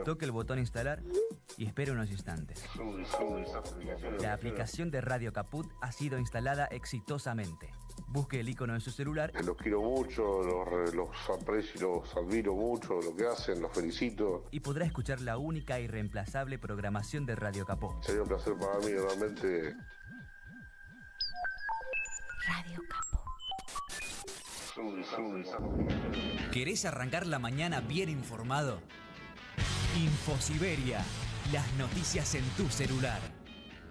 Toque el botón instalar y espere unos instantes. La aplicación de Radio Caput ha sido instalada exitosamente. Busque el icono en su celular. Los quiero mucho, los aprecio y los admiro mucho, lo que hacen, los felicito. Y podrá escuchar la única y reemplazable programación de Radio Caput. Sería un placer para mí, realmente. Radio Caput. ¿Querés arrancar la mañana bien informado? Infosiberia, las noticias en tu celular.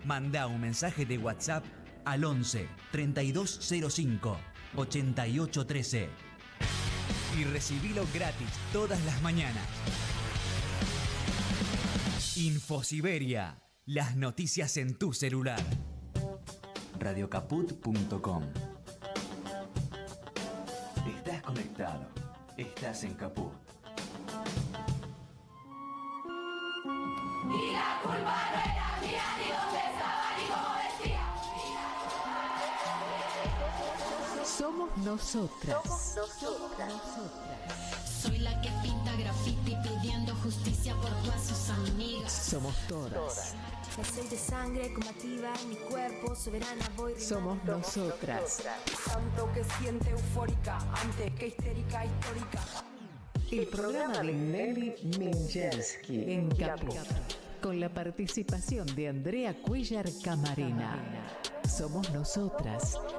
Mandá un mensaje de WhatsApp al 11 3205 8813 y recibilo gratis todas las mañanas. Infosiberia, las noticias en tu celular. Radiocaput.com. Estás conectado. Estás en Caput. Y la culpa no era mía, ni dónde estaba, ni cómo vestía. Somos nosotras. Soy la que pinta graffiti pidiendo justicia por todas sus amigas. Somos todas. Me soy de sangre combativa, mi cuerpo soberana voy. Somos nosotras. Tanto que siente eufórica, antes que histérica histórica. El programa de Nelly Minchersky en Caput, con la participación de Andrea Cuellar Camarena. Somos nosotras. Somos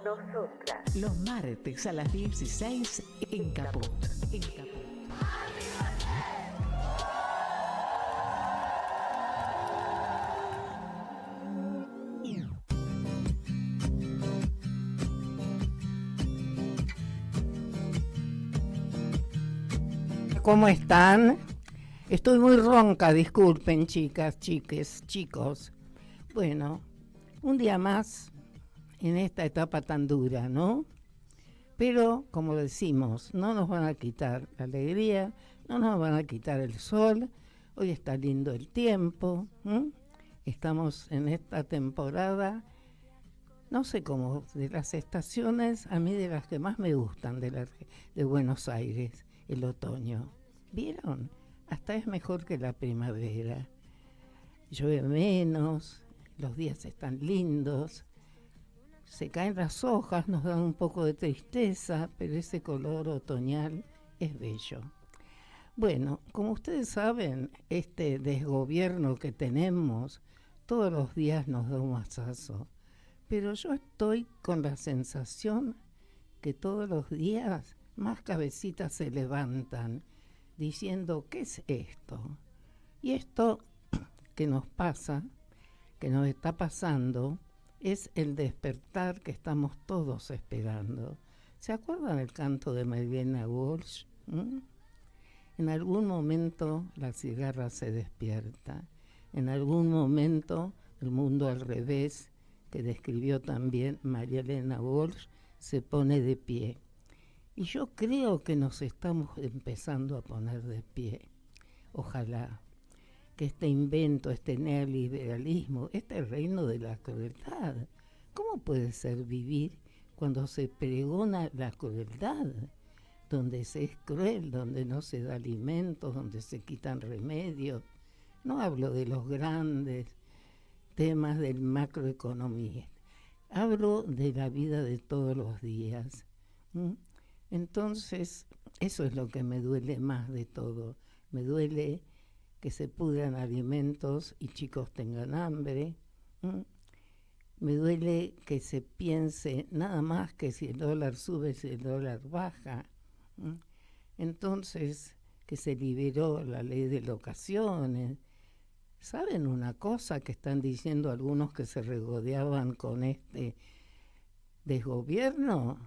nosotras. Los martes a las 16 en Caput. ¿Cómo están? Estoy muy ronca, disculpen, chicas, chiques, chicos. Bueno, un día más en esta etapa tan dura, ¿no? Pero, como decimos, no nos van a quitar la alegría, no nos van a quitar el sol. Hoy está lindo el tiempo. Estamos en esta temporada, no sé cómo, de las estaciones, a mí de las que más me gustan de Buenos Aires, el otoño. ¿Vieron? Hasta es mejor que la primavera. Llueve menos, los días están lindos, se caen las hojas, nos dan un poco de tristeza, pero ese color otoñal es bello. Bueno, como ustedes saben, este desgobierno que tenemos todos los días nos da un mazazo, pero yo estoy con la sensación que todos los días más cabecitas se levantan diciendo, ¿qué es esto? Y esto que nos pasa, que nos está pasando, es el despertar que estamos todos esperando. ¿Se acuerdan el canto de Malvina Walsh? En algún momento la cigarra se despierta, en algún momento el mundo al revés, que describió también María Elena Walsh, se pone de pie. Y yo creo que nos estamos empezando a poner de pie. Ojalá que este invento, este neoliberalismo, este reino de la crueldad, ¿cómo puede ser vivir cuando se pregona la crueldad? Donde se es cruel, donde no se da alimentos, donde se quitan remedios. No hablo de los grandes temas de macroeconomía, hablo de la vida de todos los días. Entonces, eso es lo que me duele más de todo. Me duele que se pudran alimentos y chicos tengan hambre. Me duele que se piense nada más que si el dólar sube, si el dólar baja. Entonces, que se liberó la ley de locaciones. ¿Saben una cosa que están diciendo algunos que se regodeaban con este desgobierno?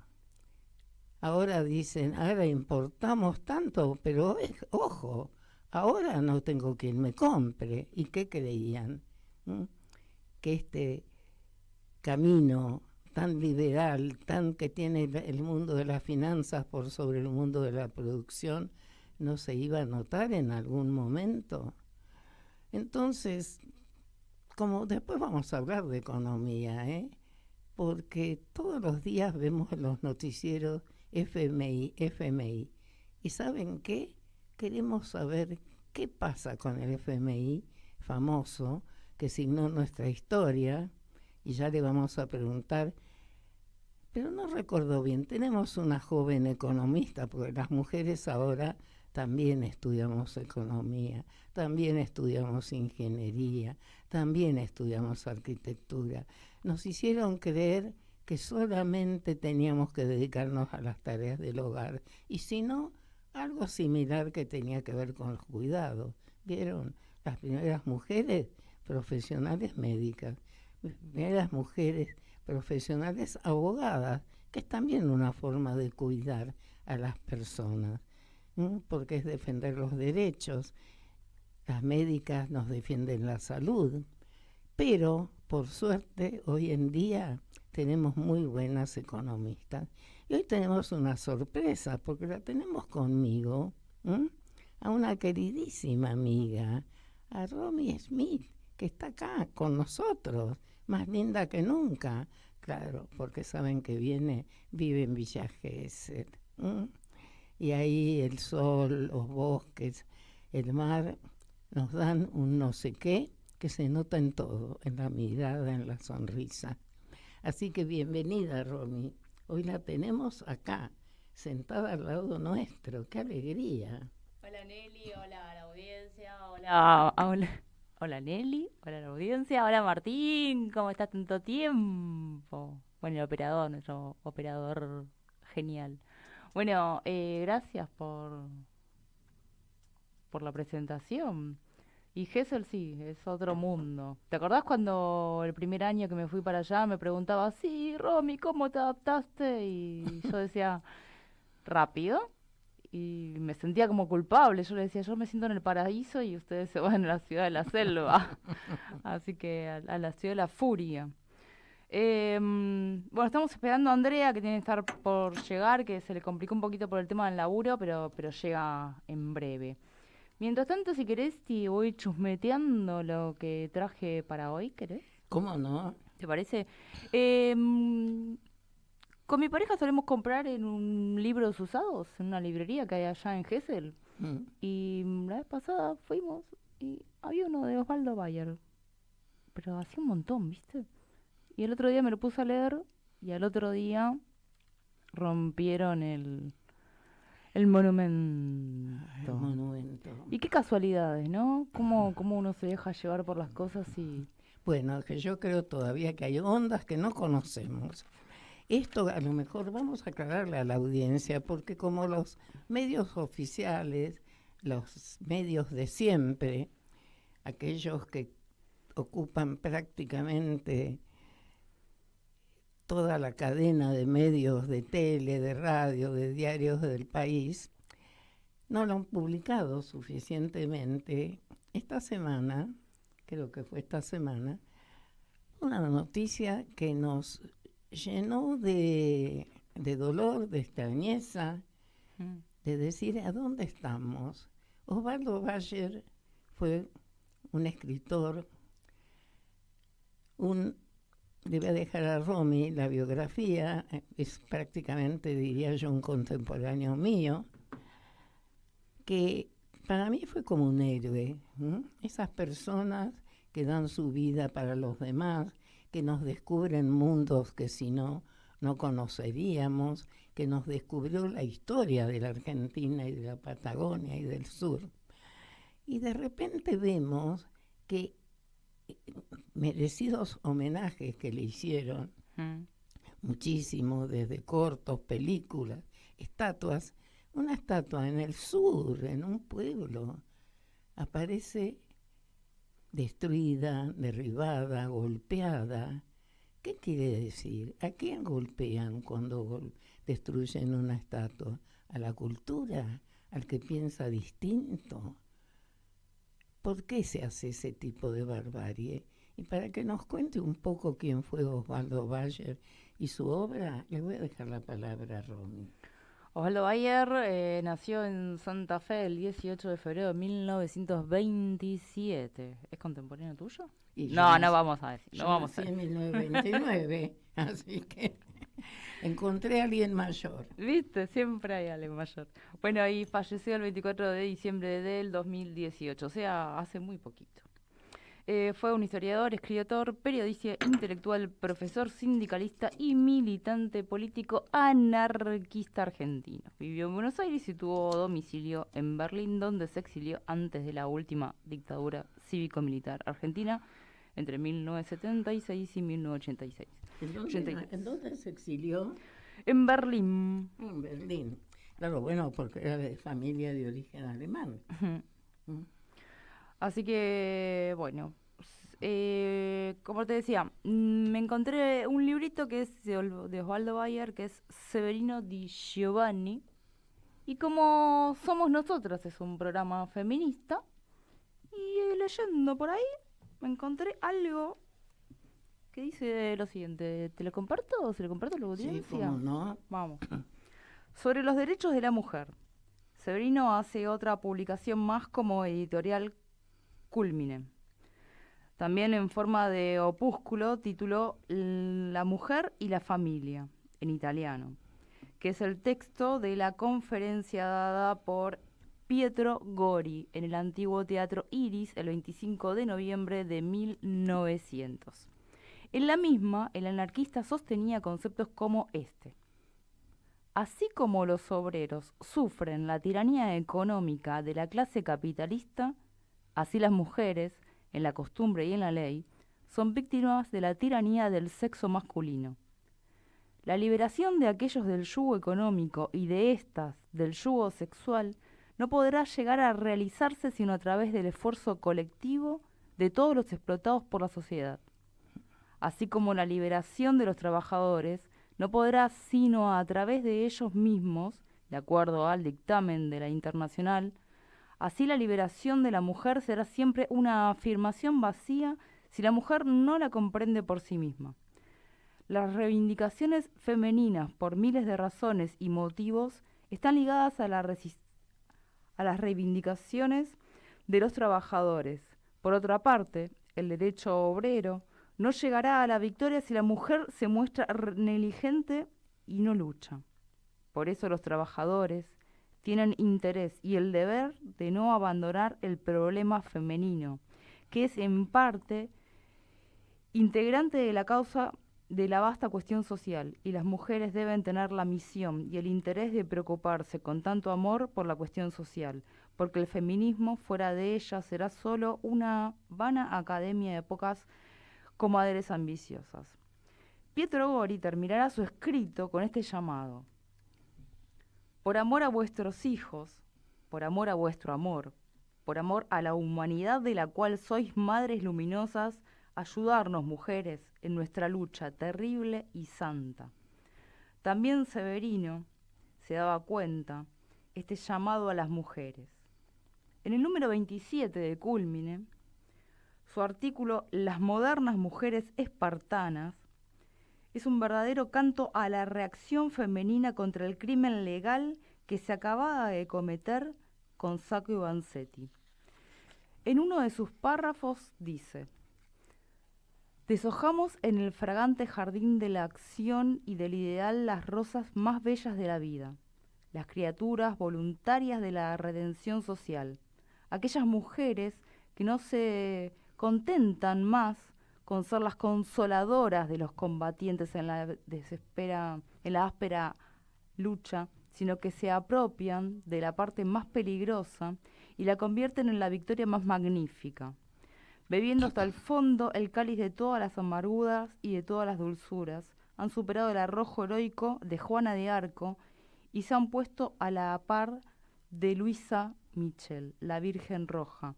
Ahora dicen, ahora importamos tanto, pero ojo, ahora no tengo quien me compre. ¿Y qué creían? Que este camino tan liberal, tan que tiene el mundo de las finanzas por sobre el mundo de la producción, no se iba a notar en algún momento. Entonces, como después vamos a hablar de economía, porque todos los días vemos en los noticieros FMI. ¿Y saben qué? Queremos saber ¿qué pasa con el FMI famoso que signó nuestra historia? Y ya le vamos a preguntar, pero no recuerdo bien, tenemos una joven economista, porque las mujeres ahora también estudiamos economía, también estudiamos ingeniería, también estudiamos arquitectura. Nos hicieron creer que solamente teníamos que dedicarnos a las tareas del hogar, y si no, algo similar que tenía que ver con los cuidados. ¿Vieron? Las primeras mujeres profesionales médicas, las primeras mujeres profesionales abogadas, que es también una forma de cuidar a las personas, porque es defender los derechos. Las médicas nos defienden la salud, pero por suerte hoy en día tenemos muy buenas economistas. Y hoy tenemos una sorpresa, porque la tenemos conmigo, a una queridísima amiga, a Romy Smith, que está acá con nosotros, más linda que nunca. Claro, porque saben que vive en Villa Gesell. Y ahí el sol, los bosques, el mar, nos dan un no sé qué que se nota en todo, en la mirada, en la sonrisa. Así que bienvenida, Romy. Hoy la tenemos acá, sentada al lado nuestro. ¡Qué alegría! Hola Nelly, hola a la audiencia, hola Nelly, hola a la audiencia, hola Martín, ¿cómo estás tanto tiempo? Bueno, el operador, nuestro operador genial. Bueno, gracias por la presentación. Y Gesell sí, es otro mundo. ¿Te acordás cuando el primer año que me fui para allá me preguntaba, sí, Romy, ¿cómo te adaptaste? Y yo decía, rápido. Y me sentía como culpable. Yo le decía, yo me siento en el paraíso y ustedes se van a la ciudad de la selva. Así que a la ciudad de la furia. Bueno, estamos esperando a Andrea, que tiene que estar por llegar, que se le complicó un poquito por el tema del laburo, pero llega en breve. Mientras tanto, si querés, te voy chusmeteando lo que traje para hoy, ¿querés? ¿Cómo no? ¿Te parece? Con mi pareja solemos comprar en un libros usados, en una librería que hay allá en Gesell. Y la vez pasada fuimos y había uno de Osvaldo Bayer, pero hacía un montón, ¿viste? Y el otro día me lo puse a leer y al otro día rompieron el monumento. El monumento. Y qué casualidades, ¿no? Cómo uno se deja llevar por las cosas y... Bueno, que yo creo todavía que hay ondas que no conocemos. Esto a lo mejor vamos a aclararle a la audiencia, porque como los medios oficiales, los medios de siempre, aquellos que ocupan prácticamente toda la cadena de medios de tele, de radio, de diarios del país, no lo han publicado suficientemente. Esta semana, creo que fue esta semana, una noticia que nos llenó de dolor, de extrañeza, de decir a dónde estamos. Osvaldo Bayer fue un escritor, le voy a dejar a Romy la biografía, es prácticamente, diría yo, un contemporáneo mío, que para mí fue como un héroe. Esas personas que dan su vida para los demás, que nos descubren mundos que si no, no conoceríamos, que nos descubrió la historia de la Argentina y de la Patagonia y del sur. Y de repente vemos que merecidos homenajes que le hicieron, muchísimo, desde cortos, películas, estatuas. Una estatua en el sur, en un pueblo, aparece destruida, derribada, golpeada. ¿Qué quiere decir? ¿A quién golpean cuando destruyen una estatua? ¿A la cultura? ¿Al que piensa distinto? ¿Por qué se hace ese tipo de barbarie? Y para que nos cuente un poco quién fue Osvaldo Bayer y su obra, le voy a dejar la palabra a Romy. Osvaldo Bayer nació en Santa Fe el 18 de febrero de 1927. ¿Es contemporáneo tuyo? Y no vamos a decir. Yo nací en 1929, así que... Encontré a alguien mayor. ¿Viste? Siempre hay alguien mayor. Bueno, y falleció el 24 de diciembre del 2018, o sea, hace muy poquito. Fue un historiador, escritor, periodista, intelectual, profesor, sindicalista y militante político anarquista argentino. Vivió en Buenos Aires y tuvo domicilio en Berlín, donde se exilió antes de la última dictadura cívico-militar argentina entre 1976 y 1986. ¿En dónde se exilió? En Berlín. En Berlín. Claro, bueno, porque era de familia de origen alemán. Así que, bueno, como te decía, me encontré un librito que es de Osvaldo Bayer, que es Severino Di Giovanni. Y como Somos Nosotras es un programa feminista, y leyendo por ahí me encontré algo que dice lo siguiente. ¿Te lo comparto o se lo comparto a la audiencia? Sí, cómo no. Vamos. Sobre los derechos de la mujer. Severino hace otra publicación más como editorial Culmine. También en forma de opúsculo tituló La mujer y la familia, en italiano, que es el texto de la conferencia dada por Pietro Gori en el antiguo Teatro Iris el 25 de noviembre de 1900. En la misma, el anarquista sostenía conceptos como este. Así como los obreros sufren la tiranía económica de la clase capitalista, así las mujeres, en la costumbre y en la ley, son víctimas de la tiranía del sexo masculino. La liberación de aquellos del yugo económico y de estas del yugo sexual no podrá llegar a realizarse sino a través del esfuerzo colectivo de todos los explotados por la sociedad. Así como la liberación de los trabajadores no podrá sino a través de ellos mismos, de acuerdo al dictamen de la Internacional, así la liberación de la mujer será siempre una afirmación vacía si la mujer no la comprende por sí misma. Las reivindicaciones femeninas, por miles de razones y motivos, están ligadas a las reivindicaciones de los trabajadores. Por otra parte, el derecho obrero no llegará a la victoria si la mujer se muestra negligente y no lucha. Por eso los trabajadores tienen interés y el deber de no abandonar el problema femenino, que es en parte integrante de la causa de la vasta cuestión social, y las mujeres deben tener la misión y el interés de preocuparse con tanto amor por la cuestión social, porque el feminismo fuera de ella será solo una vana academia de pocas comadres ambiciosas. Pietro Gori terminará su escrito con este llamado. Por amor a vuestros hijos, por amor a vuestro amor, por amor a la humanidad de la cual sois madres luminosas, ayudarnos, mujeres, en nuestra lucha terrible y santa. También Severino se daba cuenta este llamado a las mujeres. En el número 27 de Culmine, su artículo Las modernas mujeres espartanas es un verdadero canto a la reacción femenina contra el crimen legal que se acababa de cometer con Sacco y Vanzetti. En uno de sus párrafos dice: deshojamos en el fragante jardín de la acción y del ideal las rosas más bellas de la vida, las criaturas voluntarias de la redención social, aquellas mujeres que no se contentan más con ser las consoladoras de los combatientes en la áspera lucha, sino que se apropian de la parte más peligrosa y la convierten en la victoria más magnífica, bebiendo hasta el fondo el cáliz de todas las amarguras y de todas las dulzuras, han superado el arrojo heroico de Juana de Arco y se han puesto a la par de Luisa Michel, la Virgen Roja,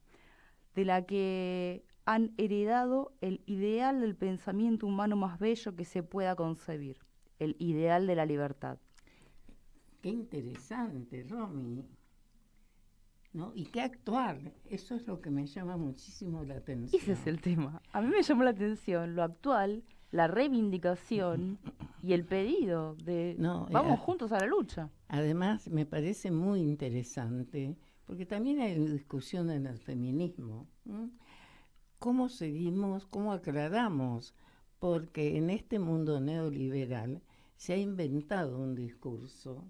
de la que han heredado el ideal del pensamiento humano más bello que se pueda concebir, el ideal de la libertad. Qué interesante, Romy. ¿No? Y qué actual, eso es lo que me llama muchísimo la atención. Ese es el tema. A mí me llamó la atención lo actual, la reivindicación y el pedido de vamos juntos a la lucha. Además, me parece muy interesante, porque también hay discusión en el feminismo. ¿Cómo seguimos, cómo aclaramos? Porque en este mundo neoliberal se ha inventado un discurso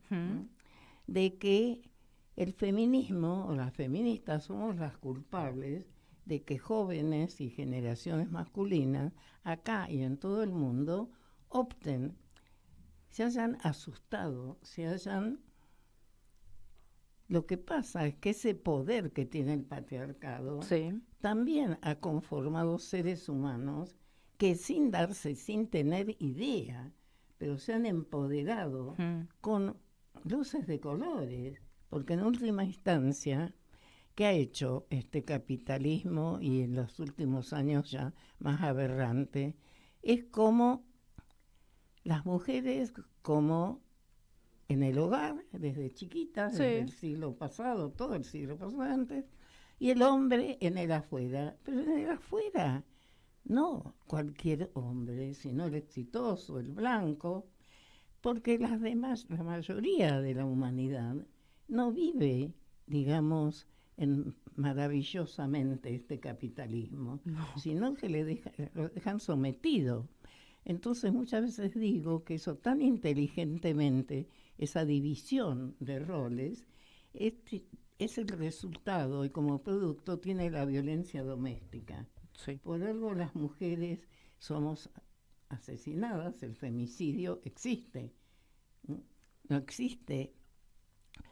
de que el feminismo o las feministas somos las culpables de que jóvenes y generaciones masculinas acá y en todo el mundo opten, se hayan asustado, se hayan... Lo que pasa es que ese poder que tiene el patriarcado también ha conformado seres humanos que sin tener idea, pero se han empoderado con luces de colores, porque en última instancia, ¿qué ha hecho este capitalismo y en los últimos años ya más aberrante? Es como las mujeres, como en el hogar, desde chiquitas, desde el siglo pasado, todo el siglo pasado antes, y el hombre en el afuera, pero en el afuera, no cualquier hombre, sino el exitoso, el blanco, porque la mayoría de la humanidad no vive, digamos, maravillosamente este capitalismo, sino que lo dejan sometido. Entonces muchas veces digo que eso tan inteligentemente, esa división de roles, es el resultado y como producto tiene la violencia doméstica. Por algo las mujeres somos asesinadas, el femicidio existe. No existe,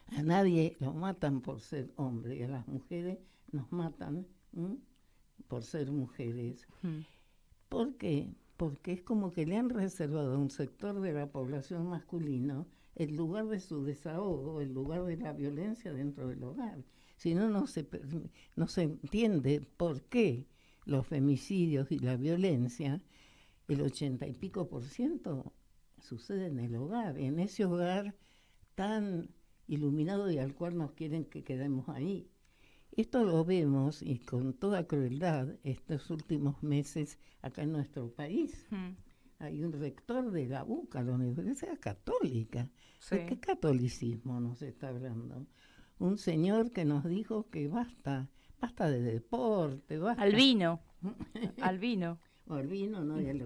a nadie lo matan por ser hombre, y a las mujeres nos matan por ser mujeres. ¿Por qué? Porque es como que le han reservado a un sector de la población masculino el lugar de su desahogo, el lugar de la violencia dentro del hogar. Si no, no se entiende por qué los femicidios y la violencia, el 80 y pico % sucede en el hogar, en ese hogar tan iluminado y al cual nos quieren que quedemos ahí. Esto lo vemos y con toda crueldad estos últimos meses acá en nuestro país. Hay un rector de la UCA, la Universidad Católica. ¿De qué catolicismo nos está hablando? Un señor que nos dijo que basta de deporte, basta. Albino. O Albino, ¿no? Y el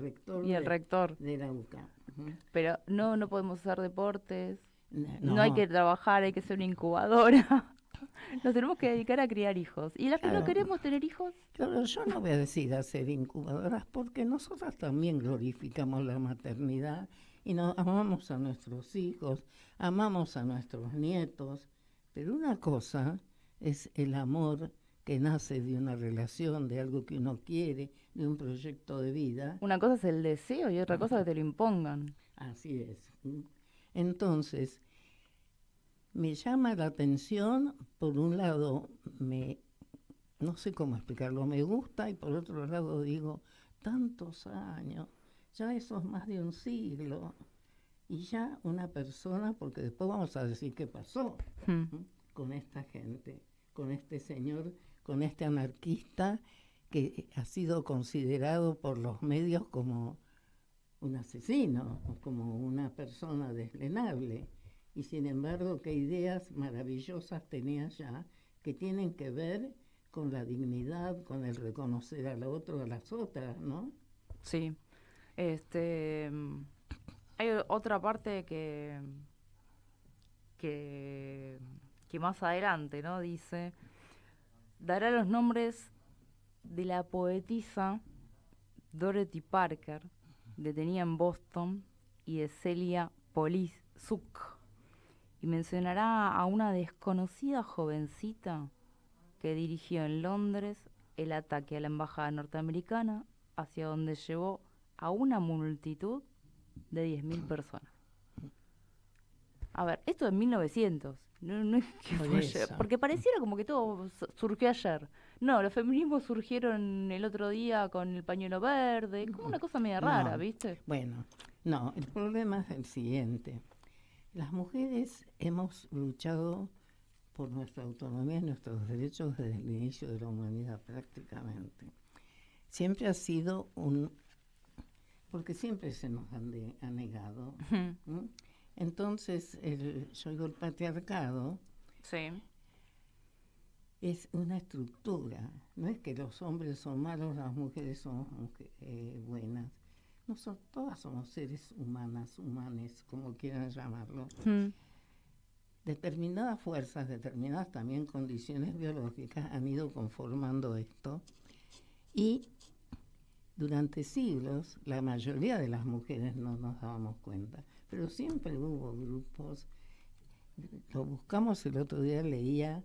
rector, de la UCA. Pero no podemos hacer deportes, no hay que trabajar, hay que ser una incubadora. Nos tenemos que dedicar a criar hijos. ¿Y las que no queremos tener hijos? Claro, yo no voy a decir hacer incubadoras porque nosotras también glorificamos la maternidad y amamos a nuestros hijos, amamos a nuestros nietos, pero una cosa es el amor que nace de una relación, de algo que uno quiere, de un proyecto de vida. Una cosa es el deseo y otra cosa es que te lo impongan. Así es. Entonces, me llama la atención, por un lado, no sé cómo explicarlo, me gusta, y por otro lado digo, tantos años, ya eso es más de un siglo, y ya una persona, porque después vamos a decir qué pasó con esta gente, con este señor, con este anarquista que ha sido considerado por los medios como un asesino, como una persona deslenable. Y sin embargo, qué ideas maravillosas tenía ya, que tienen que ver con la dignidad, con el reconocer al otro, a las otras, ¿no? Sí. Hay otra parte que más adelante, ¿no? Dice, dará los nombres de la poetisa Dorothy Parker, detenida en Boston, y de Celia Poliszuk, y mencionará a una desconocida jovencita que dirigió en Londres el ataque a la embajada norteamericana, hacia donde llevó a una multitud de 10.000 personas. A ver, esto es 1900, no es que fue ayer, porque pareciera como que todo surgió ayer. No, los feminismos surgieron el otro día con el pañuelo verde, como una cosa media rara, ¿viste? Bueno, no, el problema es el siguiente. Las mujeres hemos luchado por nuestra autonomía y nuestros derechos desde el inicio de la humanidad prácticamente. Siempre ha sido porque siempre se nos ha negado. Entonces, yo digo, el patriarcado es una estructura. No es que los hombres son malos, las mujeres son buenas. todas somos seres humanas, humanes, como quieran llamarlo. Determinadas fuerzas, determinadas también condiciones biológicas han ido conformando esto, y durante siglos la mayoría de las mujeres no nos dábamos cuenta, pero siempre hubo grupos. Lo buscamos el otro día, leía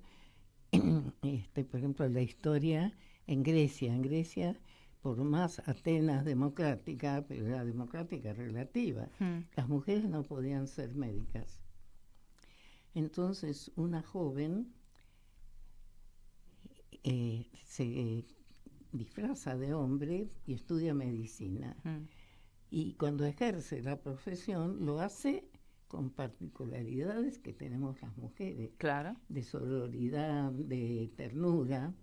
por ejemplo la historia en Grecia, por más Atenas democrática, pero era democrática relativa, las mujeres no podían ser médicas. Entonces una joven se disfraza de hombre y estudia medicina. Y cuando ejerce la profesión lo hace con particularidades que tenemos las mujeres. Claro. De sororidad, de ternura,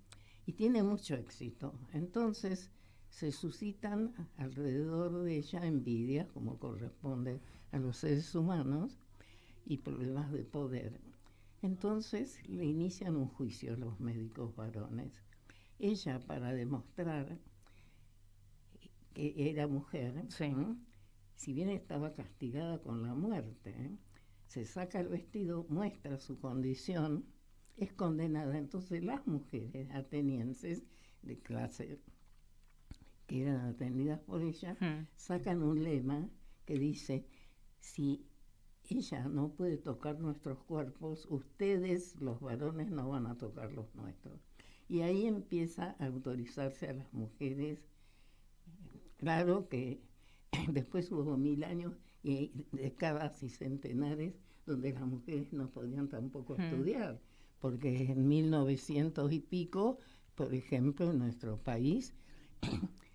y tiene mucho éxito. Entonces se suscitan alrededor de ella envidias, como corresponde a los seres humanos, y problemas de poder. Entonces le inician un juicio a los médicos varones. Ella, para demostrar que era mujer, si bien estaba castigada con la muerte, se saca el vestido, muestra su condición, es condenada. Entonces las mujeres atenienses de clase que eran atendidas por ella, sacan un lema que dice: si ella no puede tocar nuestros cuerpos, ustedes, los varones, no van a tocar los nuestros. Y ahí empieza a autorizarse a las mujeres. Claro que después hubo 1000 años y décadas y centenares donde las mujeres no podían tampoco estudiar, porque en 1900 y pico, por ejemplo, en nuestro país,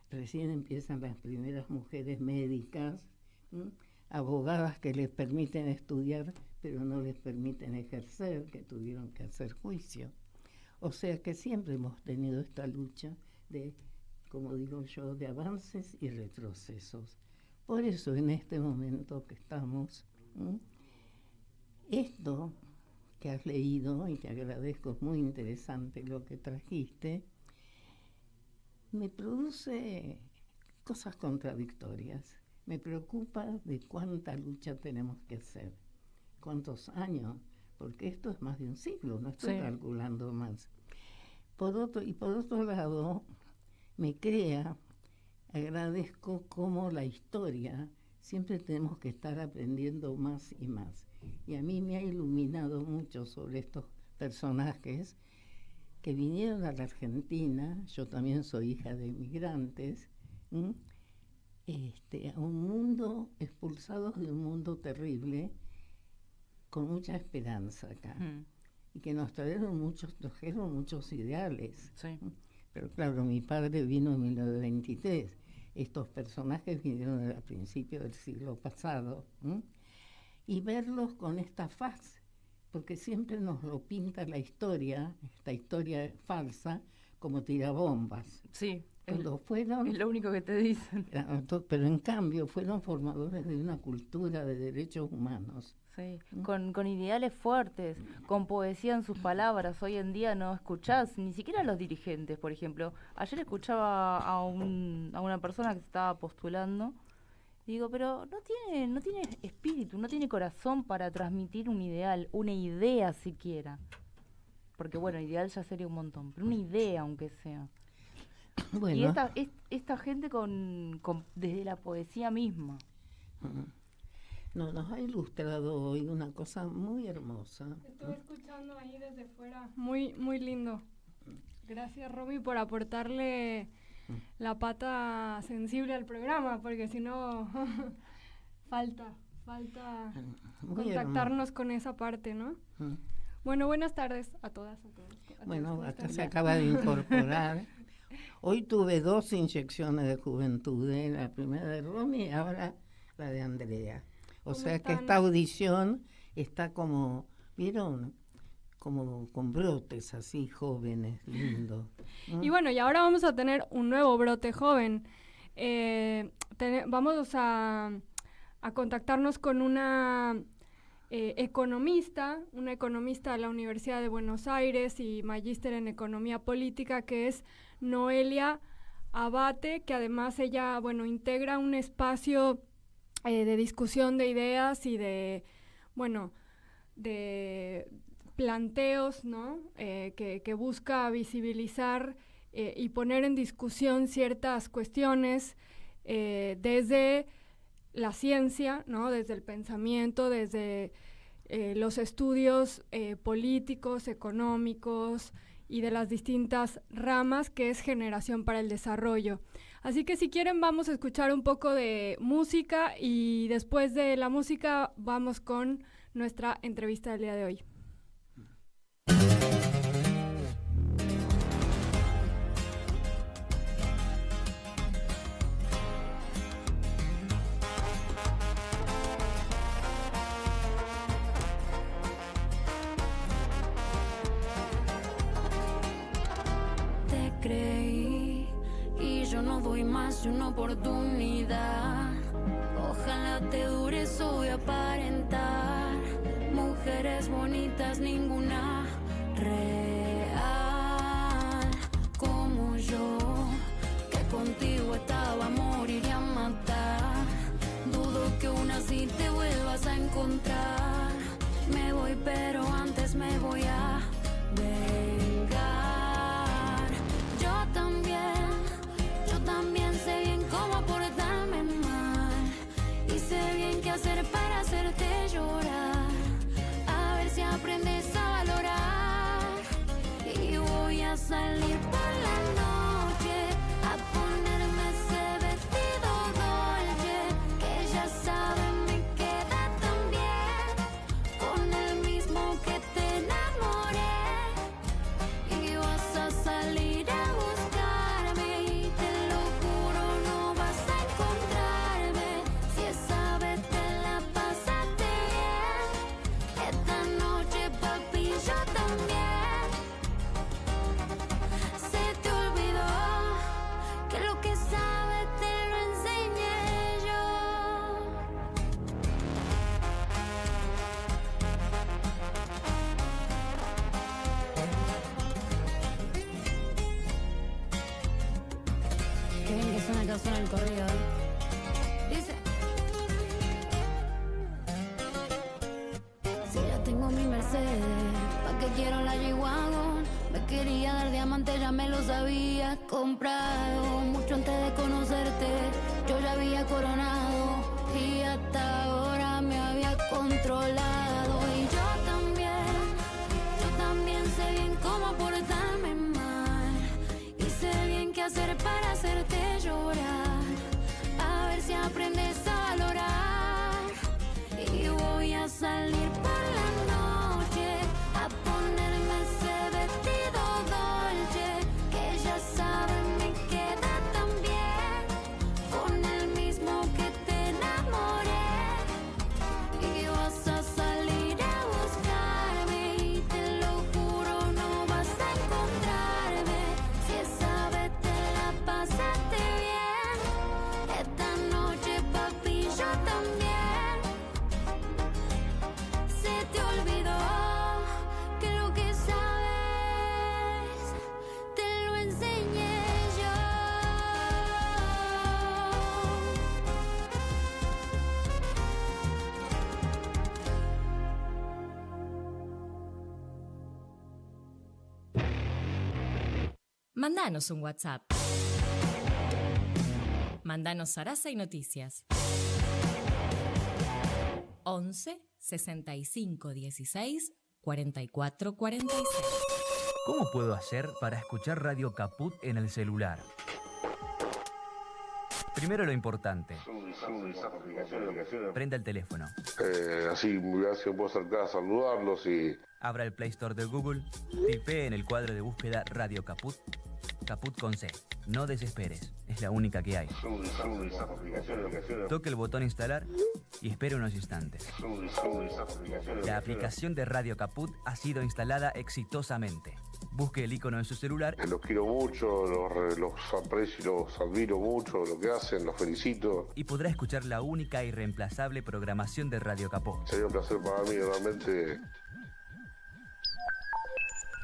recién empiezan las primeras mujeres médicas, abogadas que les permiten estudiar, pero no les permiten ejercer, que tuvieron que hacer juicio. O sea que siempre hemos tenido esta lucha de, como digo yo, de avances y retrocesos. Por eso en este momento que estamos, esto que has leído, y te agradezco, es muy interesante lo que trajiste, me produce cosas contradictorias. Me preocupa de cuánta lucha tenemos que hacer, cuántos años, porque esto es más de un siglo, no estoy calculando más. Por otro lado, me agradezco cómo la historia, siempre tenemos que estar aprendiendo más y más. Y a mí me ha iluminado mucho sobre estos personajes que vinieron a la Argentina. Yo también soy hija de inmigrantes, a un mundo, expulsados de un mundo terrible, con mucha esperanza acá. Y que nos trajeron muchos ideales. Pero claro, mi padre vino en 1923. Estos personajes vinieron a principios del siglo pasado. Y verlos con esta faz, porque siempre nos lo pinta esta historia falsa, como tirabombas. Cuando fueron, es lo único que te dicen. Pero en cambio fueron formadores de una cultura de derechos humanos. Con ideales fuertes, con poesía en sus palabras. Hoy en día no escuchás ni siquiera a los dirigentes, por ejemplo. Ayer escuchaba a una persona que se estaba postulando y digo, pero no tiene espíritu, no tiene corazón para transmitir un ideal, una idea siquiera. Porque bueno, ideal ya sería un montón, pero una idea aunque sea. Bueno. Y esta gente desde la poesía misma. Nos ha ilustrado hoy una cosa muy hermosa. Estuve escuchando ahí desde fuera, muy, muy lindo. Gracias, Romy, por aportarle la pata sensible al programa, porque si no, falta contactarnos con esa parte, ¿no? Bueno, buenas tardes a todas, a todos. Bueno, acá se acaba de incorporar. Hoy tuve 2 inyecciones de juventud, la primera de Romy y ahora la de Andrea. O sea que esta audición está como, ¿vieron? Como con brotes así jóvenes, lindos. Y bueno, y ahora vamos a tener un nuevo brote joven. Vamos a contactarnos con una economista de la Universidad de Buenos Aires y magíster en Economía Política, que es Noelia Abate, que además ella, bueno, integra un espacio de discusión de ideas y de, bueno, de planteos, ¿no? Que busca visibilizar y poner en discusión ciertas cuestiones desde la ciencia, ¿no? Desde el pensamiento, desde los estudios políticos, económicos y de las distintas ramas que es Generación para el Desarrollo. Así que si quieren vamos a escuchar un poco de música y después de la música vamos con nuestra entrevista del día de hoy. Te creí y yo no doy más de una oportunidad. Ojalá te dure, eso voy a aparentar. Mujeres bonitas, ninguna real como yo, que contigo estaba a morir y a matar. Dudo que aún así te vuelvas a encontrar. Me voy, pero antes me voy a vengar. Yo también sé bien cómo portarme mal y sé bien qué hacer para hacerte llorar. A ver si aprendes a valorar. Y voy a salir por la noche a ponerme ese vestido dolce que ya sabes me queda tan bien, con el mismo que te enamoré. Y vas a salir a buscarme y te lo juro no vas a encontrarme. Si esa vez te la pasaste bien, esta noche papi yo también. Se te olvidó que lo que sabes te lo enseñé yo. Qué bien que suena esta zona del corrido, Dice: si ya tengo mi Mercedes, ¿pa' qué quiero la G-Wagon? Me quería dar diamante, ya me los había comprado. Mucho antes de conocerte, yo ya había coronado y hasta ahora me había controlado. Y yo también sé bien cómo portarme mal y sé bien qué hacer para hacerte llorar. A ver si aprendes a valorar. Y voy a salir por la noche a ponerme ese vestido dolce que ya sabes me queda tan bien, con el mismo que te enamoré. Y vas a salir a buscarme y te lo juro no vas a encontrarme. Si esa vez te la pasaste bien, esta noche papi yo también. Se te olvidó que lo que sabes te lo enseñé yo. Mandanos un WhatsApp. Mandanos zaraza y noticias. 11 65 16 44 46. ¿Cómo puedo hacer para escuchar Radio Caput en el celular? Primero lo importante. Prenda el teléfono. Así me puedo acercar a saludarlos y... Abra el Play Store de Google. Tipee en el cuadro de búsqueda Radio Caput. Caput con C. No desesperes. Es la única que hay. Toque el botón instalar y espere unos instantes. La aplicación de Radio Caput ha sido instalada exitosamente. Busque el icono en su celular. Los quiero mucho, los aprecio y los admiro mucho, lo que hacen, los felicito. Y podrá escuchar la única y reemplazable programación de Radio Caput. Sería un placer para mí, realmente.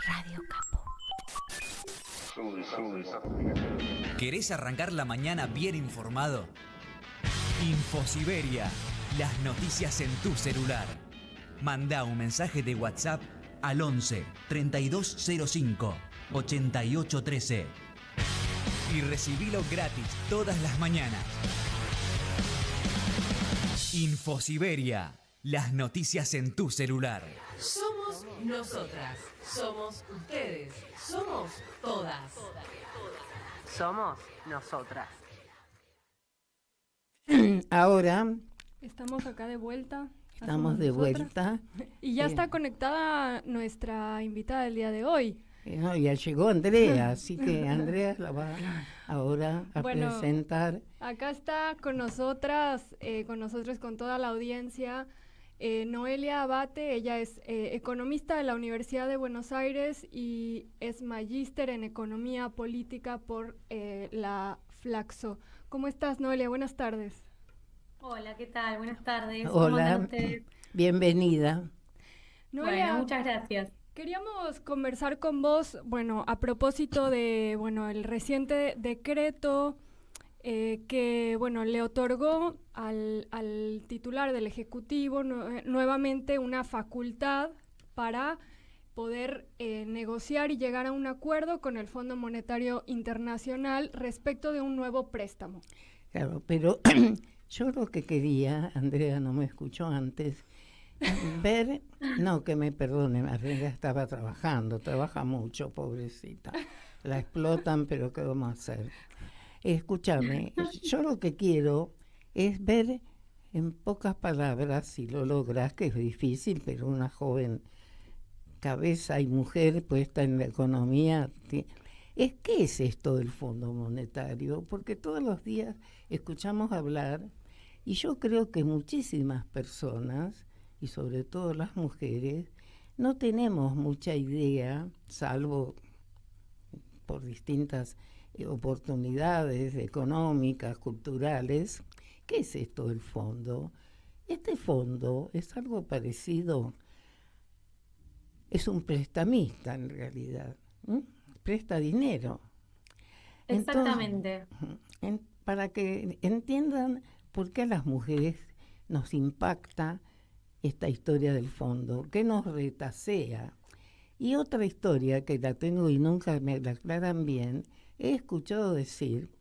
Radio Caput. ¿Querés arrancar la mañana bien informado? Infosiberia, las noticias en tu celular. Mandá un mensaje de WhatsApp al 11 3205 8813 y recibilo gratis todas las mañanas. Infosiberia, las noticias en tu celular. Somos nosotras, somos ustedes, somos todas. Somos nosotras. Ahora Estamos acá de vuelta. estamos de vuelta. Y ya está conectada nuestra invitada del día de hoy. No, ya llegó Andrea, así que Andrea la va ahora a Bueno, presentar. Acá está con nosotros, con toda la audiencia, Noelia Abate. Ella es economista de la Universidad de Buenos Aires y es magíster en economía política por la Flaxo. ¿Cómo estás, Noelia? Buenas tardes. Hola, ¿qué tal? Buenas tardes. ¿Cómo Hola, andan ustedes? bienvenida. Noelia, Bueno, muchas gracias. queríamos conversar con vos, a propósito de, el reciente decreto que, le otorgó al titular del Ejecutivo nuevamente una facultad para poder negociar y llegar a un acuerdo con el Fondo Monetario Internacional respecto de un nuevo préstamo. Claro, pero yo lo que quería, Andrea no me escuchó antes, ver, no, que me perdone, Andrea estaba trabajando, trabaja mucho, pobrecita. La explotan, pero ¿qué vamos a hacer? Escúchame, yo lo que quiero es ver en pocas palabras, si lo logras, que es difícil, pero una joven cabeza y mujer puesta en la economía, ¿qué es esto del Fondo Monetario? Porque todos los días escuchamos hablar y yo creo que muchísimas personas, y sobre todo las mujeres, no tenemos mucha idea, salvo por distintas oportunidades económicas, culturales. ¿Qué es esto del fondo? Este fondo es algo parecido, es un prestamista en realidad, presta dinero. Exactamente. Entonces, para que entiendan por qué a las mujeres nos impacta esta historia del fondo, que nos retasea. Y otra historia que la tengo y nunca me la aclaran bien, he escuchado decir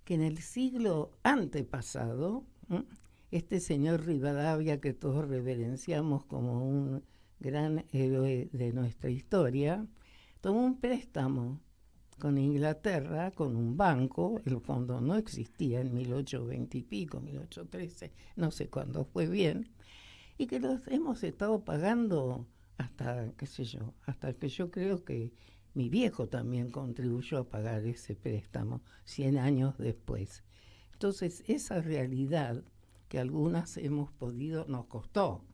que en el siglo antepasado, este señor Rivadavia, que todos reverenciamos como un gran héroe de nuestra historia, tomó un préstamo con Inglaterra, con un banco. El fondo no existía en 1820 y pico, 1813, no sé cuándo fue bien, y que los hemos estado pagando hasta, qué sé yo, hasta que yo creo que mi viejo también contribuyó a pagar ese préstamo 100 años después. Entonces, esa realidad que algunas hemos podido, nos costó,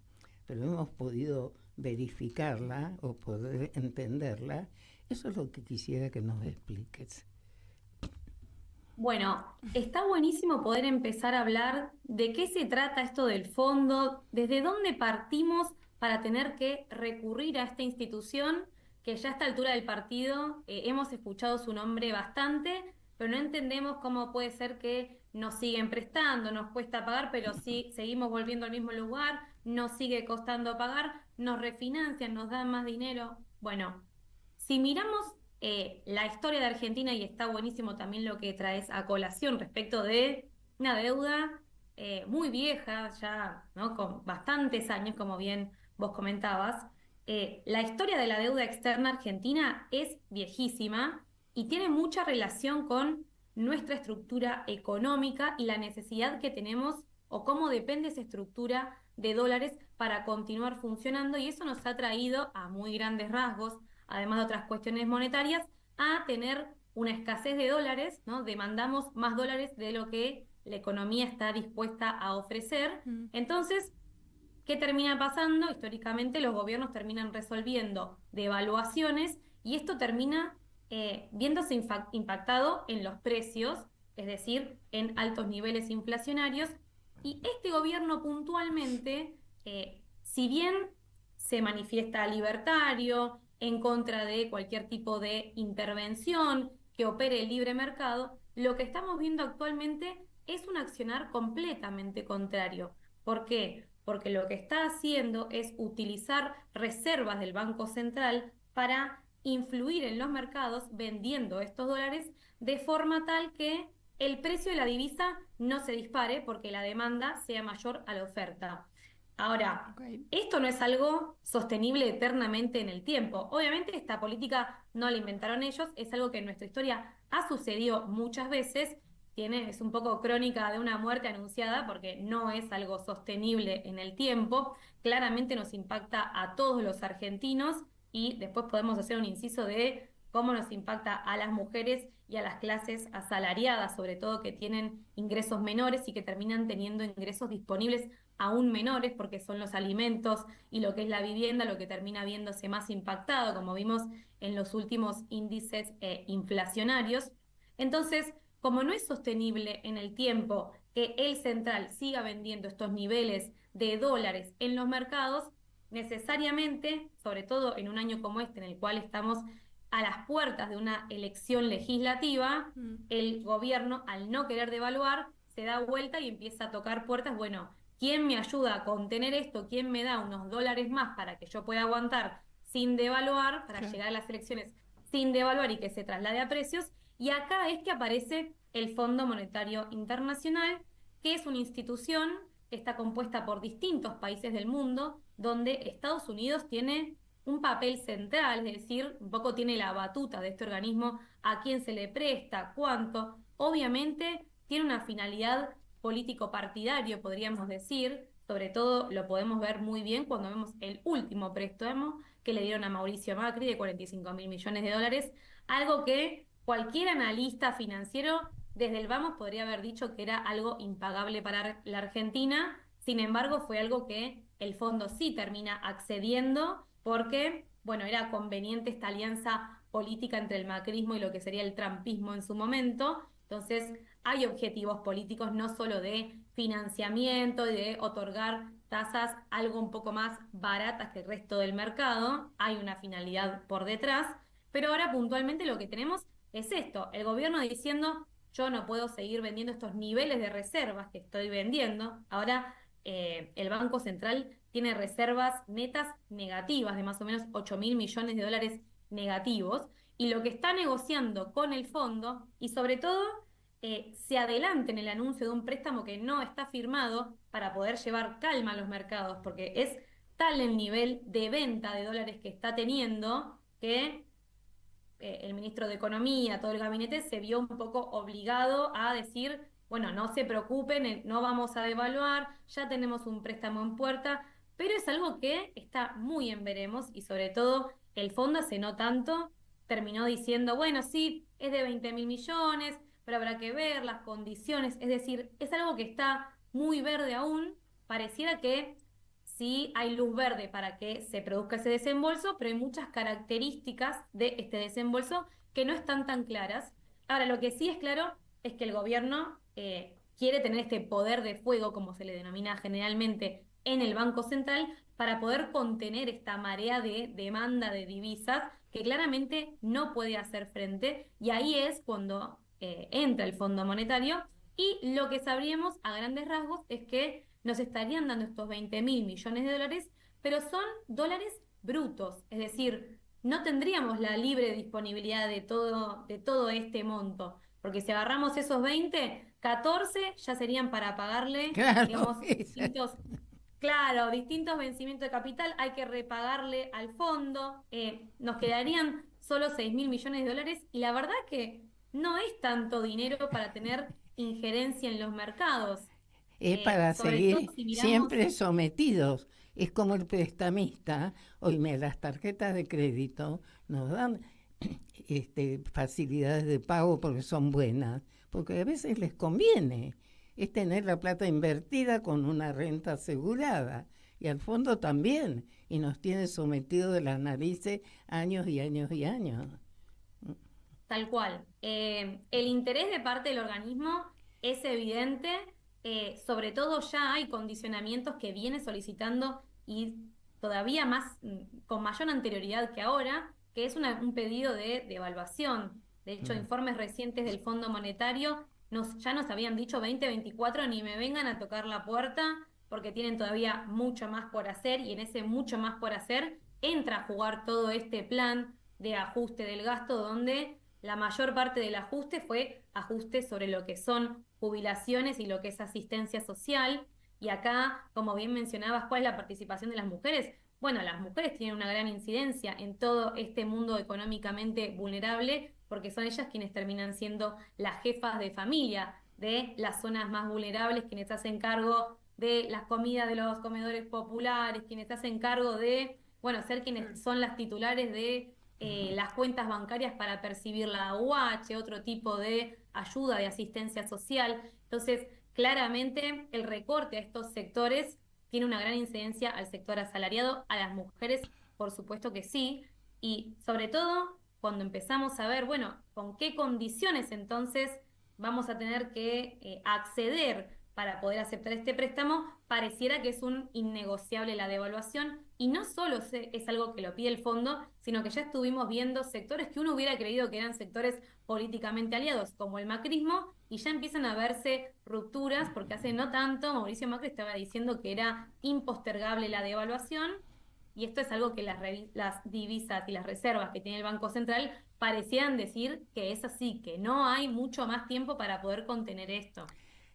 pero hemos podido verificarla o poder entenderla, eso es lo que quisiera que nos expliques. Bueno, está buenísimo poder empezar a hablar de qué se trata esto del fondo, desde dónde partimos para tener que recurrir a esta institución que ya a esta altura del partido hemos escuchado su nombre bastante, pero no entendemos cómo puede ser que nos siguen prestando, nos cuesta pagar, pero sí seguimos volviendo al mismo lugar, nos sigue costando pagar, nos refinancian, nos dan más dinero. Bueno, si miramos la historia de Argentina, y está buenísimo también lo que traes a colación respecto de una deuda muy vieja, ya, ¿no?, con bastantes años, como bien vos comentabas. La historia de la deuda externa argentina es viejísima y tiene mucha relación con nuestra estructura económica y la necesidad que tenemos o cómo depende esa estructura de dólares para continuar funcionando, y eso nos ha traído a muy grandes rasgos, además de otras cuestiones monetarias, a tener una escasez de dólares, ¿no? Demandamos más dólares de lo que la economía está dispuesta a ofrecer. Entonces, ¿qué termina pasando? Históricamente los gobiernos terminan resolviendo devaluaciones y esto termina viéndose impactado en los precios, es decir, en altos niveles inflacionarios. Y este gobierno puntualmente, si bien se manifiesta libertario, en contra de cualquier tipo de intervención que opere el libre mercado, lo que estamos viendo actualmente es un accionar completamente contrario. ¿Por qué? Porque lo que está haciendo es utilizar reservas del Banco Central para influir en los mercados vendiendo estos dólares de forma tal que el precio de la divisa no se dispare porque la demanda sea mayor a la oferta. Ahora, esto no es algo sostenible eternamente en el tiempo. Obviamente esta política no la inventaron ellos, es algo que en nuestra historia ha sucedido muchas veces, es un poco crónica de una muerte anunciada porque no es algo sostenible en el tiempo, claramente nos impacta a todos los argentinos y después podemos hacer un inciso de cómo nos impacta a las mujeres y a las clases asalariadas, sobre todo que tienen ingresos menores y que terminan teniendo ingresos disponibles aún menores porque son los alimentos y lo que es la vivienda lo que termina viéndose más impactado, como vimos en los últimos índices inflacionarios. Entonces, como no es sostenible en el tiempo que el central siga vendiendo estos niveles de dólares en los mercados, necesariamente, sobre todo en un año como este en el cual estamos a las puertas de una elección legislativa, el gobierno, al no querer devaluar, se da vuelta y empieza a tocar puertas. Bueno, ¿quién me ayuda a contener esto? ¿Quién me da unos dólares más para que yo pueda aguantar sin devaluar, para llegar a las elecciones sin devaluar y que se traslade a precios? Y acá es que aparece el Fondo Monetario Internacional, que es una institución que está compuesta por distintos países del mundo, donde Estados Unidos tiene un papel central, es decir, un poco tiene la batuta de este organismo, a quién se le presta, cuánto. Obviamente tiene una finalidad político-partidario, podríamos decir, sobre todo lo podemos ver muy bien cuando vemos el último préstamo que le dieron a Mauricio Macri de 45.000 millones de dólares, algo que cualquier analista financiero desde el vamos podría haber dicho que era algo impagable para la Argentina. Sin embargo, fue algo que el fondo sí termina accediendo porque, bueno, era conveniente esta alianza política entre el macrismo y lo que sería el trumpismo en su momento. Entonces, hay objetivos políticos no solo de financiamiento y de otorgar tasas algo un poco más baratas que el resto del mercado. Hay una finalidad por detrás. Pero ahora puntualmente lo que tenemos es esto, el gobierno diciendo yo no puedo seguir vendiendo estos niveles de reservas que estoy vendiendo. Ahora el Banco Central tiene reservas netas negativas de más o menos 8.000 millones de dólares negativos y lo que está negociando con el fondo y sobre todo se adelanta en el anuncio de un préstamo que no está firmado para poder llevar calma a los mercados porque es tal el nivel de venta de dólares que está teniendo que el ministro de Economía, todo el gabinete, se vio un poco obligado a decir, bueno, no se preocupen, no vamos a devaluar, ya tenemos un préstamo en puerta, pero es algo que está muy en veremos y sobre todo el fondo hace no tanto terminó diciendo, bueno, sí, es de 20.000 millones, pero habrá que ver las condiciones, es decir, es algo que está muy verde aún, pareciera que sí hay luz verde para que se produzca ese desembolso, pero hay muchas características de este desembolso que no están tan claras. Ahora, lo que sí es claro es que el gobierno quiere tener este poder de fuego, como se le denomina generalmente en el Banco Central, para poder contener esta marea de demanda de divisas que claramente no puede hacer frente, y ahí es cuando entra el Fondo Monetario, y lo que sabríamos a grandes rasgos es que nos estarían dando estos 20.000 millones de dólares, pero son dólares brutos, es decir, no tendríamos la libre disponibilidad de todo este monto, porque si agarramos esos 20, 14 ya serían para pagarle, digamos, distintos vencimientos de capital, hay que repagarle al fondo, nos quedarían solo 6.000 millones de dólares, y la verdad que no es tanto dinero para tener injerencia en los mercados. Es para seguir siempre sometidos. Es como el prestamista. Oye, las tarjetas de crédito nos dan facilidades de pago porque son buenas, porque a veces les conviene. Es tener la plata invertida con una renta asegurada. Y al fondo también. Y nos tiene sometidos de las narices años y años y años. Tal cual. El interés de parte del organismo es evidente. Sobre todo ya hay condicionamientos que viene solicitando y todavía más, con mayor anterioridad que ahora, que es un pedido de devaluación. De hecho, informes recientes del Fondo Monetario ya nos habían dicho 2024, ni me vengan a tocar la puerta, porque tienen todavía mucho más por hacer, y en ese mucho más por hacer entra a jugar todo este plan de ajuste del gasto, donde la mayor parte del ajuste fue ajuste sobre lo que son jubilaciones y lo que es asistencia social. Y acá, como bien mencionabas, ¿cuál es la participación de las mujeres? Bueno, las mujeres tienen una gran incidencia en todo este mundo económicamente vulnerable, porque son ellas quienes terminan siendo las jefas de familia de las zonas más vulnerables, quienes se hacen cargo de las comidas de los comedores populares, quienes se hacen cargo de, bueno, ser quienes son las titulares de las cuentas bancarias para percibir la AUH, otro tipo de ayuda, de asistencia social. Entonces, claramente el recorte a estos sectores tiene una gran incidencia al sector asalariado, a las mujeres, por supuesto que sí, y sobre todo cuando empezamos a ver, bueno, con qué condiciones entonces vamos a tener que acceder para poder aceptar este préstamo, pareciera que es un innegociable la devaluación, y no solo es algo que lo pide el fondo, sino que ya estuvimos viendo sectores que uno hubiera creído que eran sectores políticamente aliados, como el macrismo, y ya empiezan a verse rupturas, porque hace no tanto Mauricio Macri estaba diciendo que era impostergable la devaluación, y esto es algo que las divisas y las reservas que tiene el Banco Central parecían decir que es así, que no hay mucho más tiempo para poder contener esto.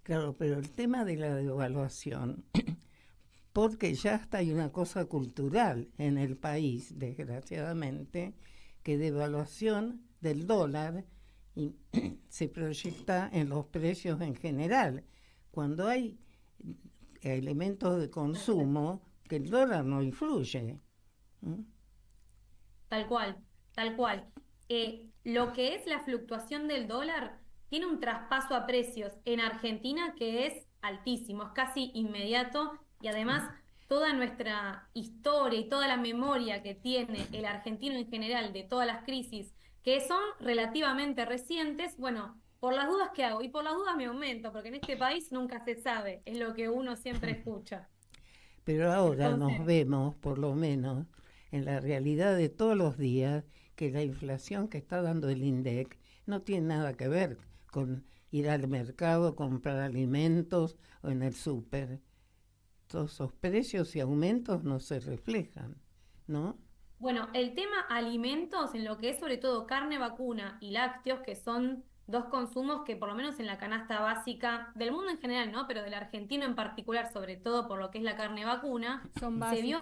Claro, pero el tema de la devaluación, porque ya hasta hay una cosa cultural en el país, desgraciadamente, que devaluación del dólar se proyecta en los precios en general, cuando hay elementos de consumo que el dólar no influye. Tal cual, tal cual. Lo que es la fluctuación del dólar tiene un traspaso a precios en Argentina que es altísimo, es casi inmediato, y además toda nuestra historia y toda la memoria que tiene el argentino en general de todas las crisis que son relativamente recientes, bueno, por las dudas que hago, y por las dudas me aumento, porque en este país nunca se sabe, es lo que uno siempre escucha. Pero ahora entonces, nos vemos, por lo menos, en la realidad de todos los días, que la inflación que está dando el INDEC no tiene nada que ver con ir al mercado, comprar alimentos o en el súper. Todos esos precios y aumentos no se reflejan, ¿no? Bueno, el tema alimentos, en lo que es sobre todo carne vacuna y lácteos, que son dos consumos que por lo menos en la canasta básica del mundo en general, ¿no? Pero del argentino en particular, sobre todo por lo que es la carne vacuna, se vio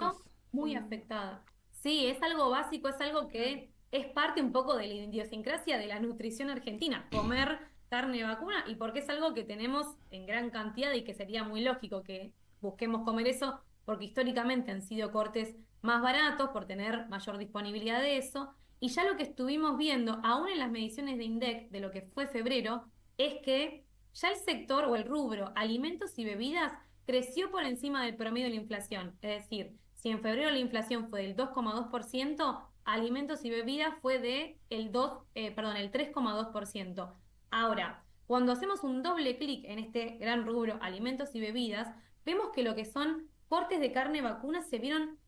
muy afectada. Sí, es algo básico, es algo que es parte un poco de la idiosincrasia de la nutrición argentina, comer carne vacuna, y porque es algo que tenemos en gran cantidad y que sería muy lógico que busquemos comer eso, porque históricamente han sido cortes más baratos por tener mayor disponibilidad de eso. Y ya lo que estuvimos viendo, aún en las mediciones de INDEC de lo que fue febrero, es que ya el sector o el rubro alimentos y bebidas creció por encima del promedio de la inflación. Es decir, si en febrero la inflación fue del 2,2%, alimentos y bebidas fue el 3,2%. Ahora, cuando hacemos un doble clic en este gran rubro alimentos y bebidas, vemos que lo que son cortes de carne vacuna se vieron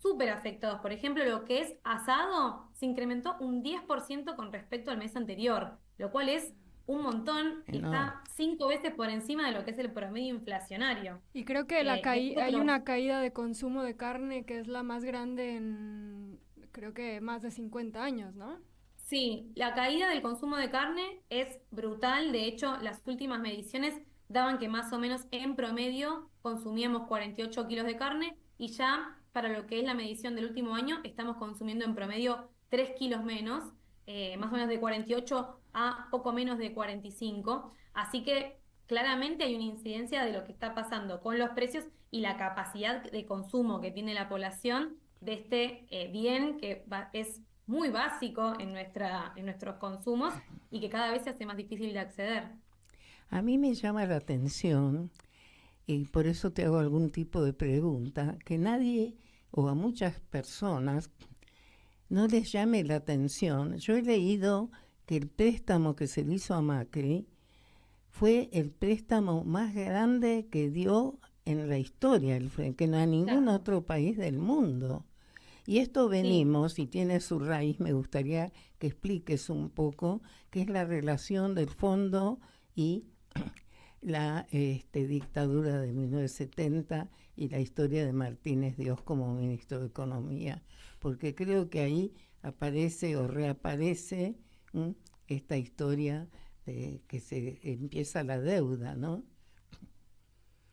súper afectados. Por ejemplo, lo que es asado se incrementó un 10% con respecto al mes anterior, lo cual es un montón, y está 5 veces por encima de lo que es el promedio inflacionario. Y creo que hay una caída de consumo de carne que es la más grande en, creo que más de 50 años, ¿no? Sí, la caída del consumo de carne es brutal. De hecho, las últimas mediciones daban que más o menos en promedio consumíamos 48 kilos de carne, y ya para lo que es la medición del último año estamos consumiendo en promedio 3 kilos menos, más o menos de 48 a poco menos de 45. Así que claramente hay una incidencia de lo que está pasando con los precios y la capacidad de consumo que tiene la población de este bien que es muy básico en nuestros consumos y que cada vez se hace más difícil de acceder. A mí me llama la atención, y por eso te hago algún tipo de pregunta, que nadie o a muchas personas no les llame la atención. Yo he leído que el préstamo que se le hizo a Macri fue el préstamo más grande que dio en la historia, que no hay ningún otro país del mundo. Y esto venimos, y tiene su raíz, me gustaría que expliques un poco qué es la relación del fondo y la dictadura de 1970 y la historia de Martínez Dios como ministro de Economía, porque creo que ahí aparece o reaparece esta historia de que se empieza la deuda, ¿no?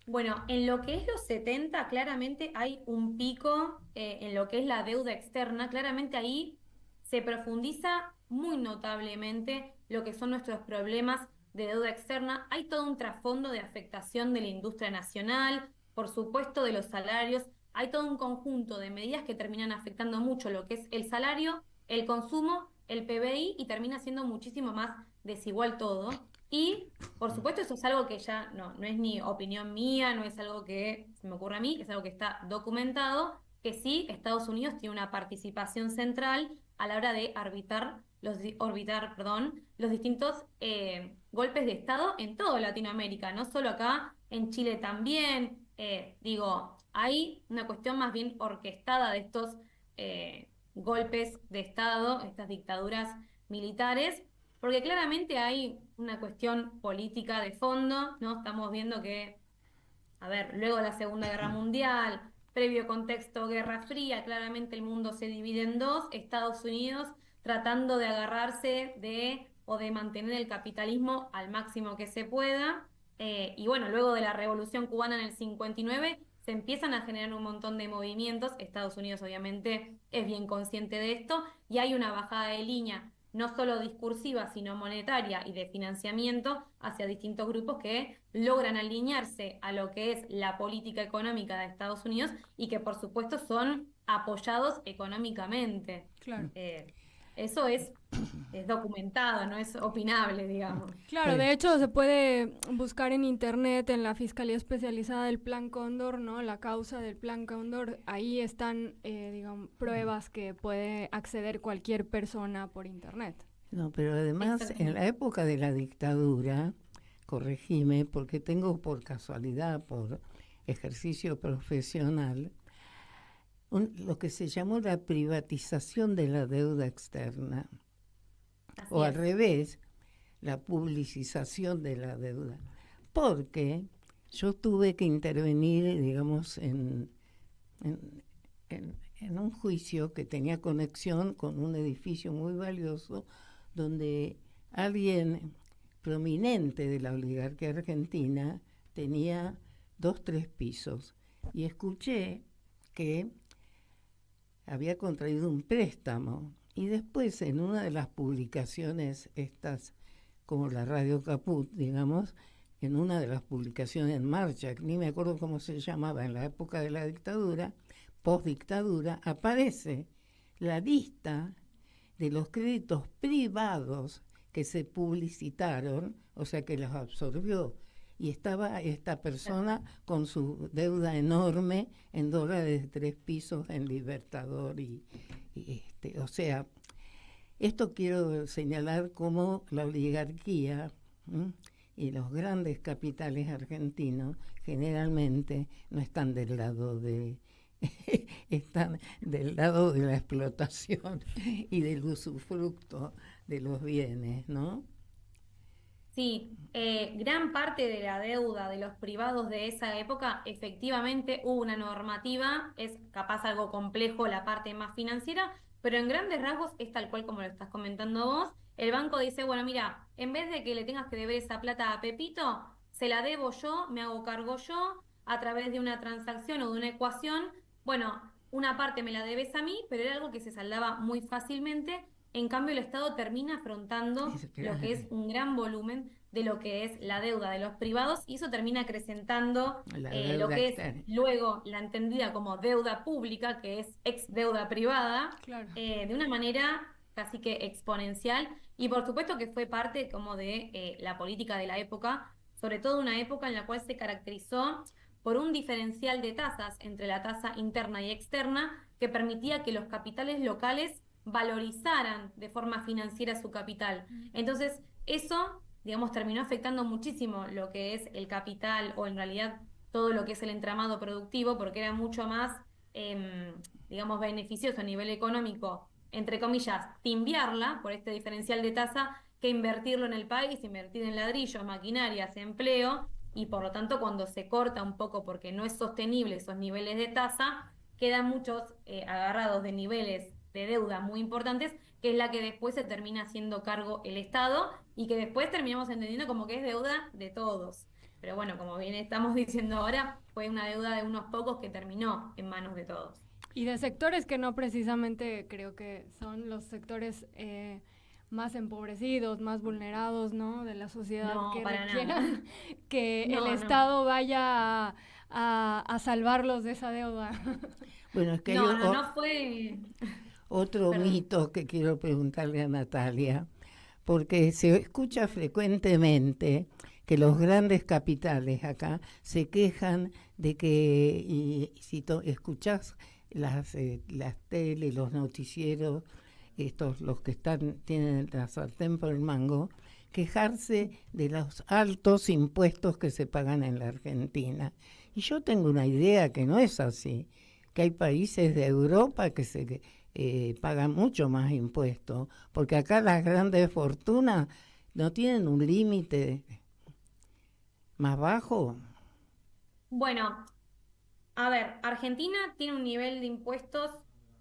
Bueno, en lo que es los 70, claramente hay un pico en lo que es la deuda externa. Claramente ahí se profundiza muy notablemente lo que son nuestros problemas de deuda externa. Hay todo un trasfondo de afectación de la industria nacional, por supuesto de los salarios. Hay todo un conjunto de medidas que terminan afectando mucho lo que es el salario, el consumo, el PBI, y termina siendo muchísimo más desigual todo. Y, por supuesto, eso es algo que ya no es ni opinión mía, no es algo que se me ocurre a mí, es algo que está documentado, que sí, Estados Unidos tiene una participación central a la hora de orbitar los distintos golpes de Estado en toda Latinoamérica, no solo acá, en Chile también. Hay una cuestión más bien orquestada de estos golpes de Estado, estas dictaduras militares, porque claramente hay una cuestión política de fondo, ¿no? Estamos viendo que, luego de la Segunda Guerra Mundial, previo contexto Guerra Fría, claramente el mundo se divide en dos, Estados Unidos tratando de agarrarse o de mantener el capitalismo al máximo que se pueda, y bueno, luego de la Revolución Cubana en el 59, se empiezan a generar un montón de movimientos, Estados Unidos obviamente es bien consciente de esto, y hay una bajada de línea no solo discursiva, sino monetaria y de financiamiento hacia distintos grupos que logran alinearse a lo que es la política económica de Estados Unidos y que, por supuesto, son apoyados económicamente. Claro. Eso es documentado, no es opinable, digamos. Claro, de hecho se puede buscar en internet, en la Fiscalía Especializada del Plan Cóndor, ¿no? La causa del Plan Cóndor, ahí están, pruebas que puede acceder cualquier persona por internet. No, pero además en la época de la dictadura, corregime, porque tengo por casualidad, por ejercicio profesional, lo que se llamó la privatización de la deuda externa, o al revés, la publicización de la deuda, porque yo tuve que intervenir, digamos, en un juicio que tenía conexión con un edificio muy valioso, donde alguien prominente de la oligarquía argentina tenía 2-3 pisos, y escuché que había contraído un préstamo, y después en una de las publicaciones estas, como la Radio Caput, digamos, en una de las publicaciones en marcha, que ni me acuerdo cómo se llamaba, en la época de la dictadura, postdictadura, aparece la lista de los créditos privados que se publicitaron, o sea que los absorbió, y estaba esta persona con su deuda enorme en dólares de 3 pisos en Libertador o sea, esto quiero señalar como la oligarquía y los grandes capitales argentinos generalmente no están del lado están del lado de la explotación y del usufructo de los bienes, ¿no? Sí, gran parte de la deuda de los privados de esa época, efectivamente hubo una normativa, es capaz algo complejo la parte más financiera, pero en grandes rasgos es tal cual como lo estás comentando vos. El banco dice, bueno, mira, en vez de que le tengas que deber esa plata a Pepito, se la debo yo, me hago cargo yo, a través de una transacción o de una ecuación. Bueno, una parte me la debes a mí, pero era algo que se saldaba muy fácilmente. En cambio, el Estado termina afrontando lo que es un gran volumen de lo que es la deuda de los privados, y eso termina acrecentando lo que es luego la entendida como deuda pública, que es ex deuda privada, de una manera casi que exponencial, y por supuesto que fue parte como de la política de la época, sobre todo una época en la cual se caracterizó por un diferencial de tasas entre la tasa interna y externa que permitía que los capitales locales valorizaran de forma financiera su capital. Entonces, eso, digamos, terminó afectando muchísimo lo que es el capital, o en realidad todo lo que es el entramado productivo, porque era mucho más, digamos, beneficioso a nivel económico, entre comillas, timbiarla por este diferencial de tasa, que invertirlo en el país, invertir en ladrillos, maquinarias, empleo, y por lo tanto cuando se corta un poco porque no es sostenible esos niveles de tasa, quedan muchos agarrados de niveles de deuda muy importantes, que es la que después se termina haciendo cargo el Estado y que después terminamos entendiendo como que es deuda de todos. Pero bueno, como bien estamos diciendo ahora, fue una deuda de unos pocos que terminó en manos de todos. Y de sectores que no precisamente creo que son los sectores más empobrecidos, más vulnerados, ¿no? De la sociedad, No, que para requieran nada. que No, el no. Estado vaya a salvarlos de esa deuda. Bueno, es que No, hay no fue... otro Perdón. mito que quiero preguntarle a Natalia, porque se escucha frecuentemente que los grandes capitales acá se quejan de que, y si escuchás las tele, los noticieros, los que tienen la sartén por el mango, quejarse de los altos impuestos que se pagan en la Argentina. Y yo tengo una idea que no es así, que hay países de Europa que se pagan mucho más impuestos, porque acá las grandes fortunas no tienen un límite más bajo. Bueno, a ver, Argentina tiene un nivel de impuestos,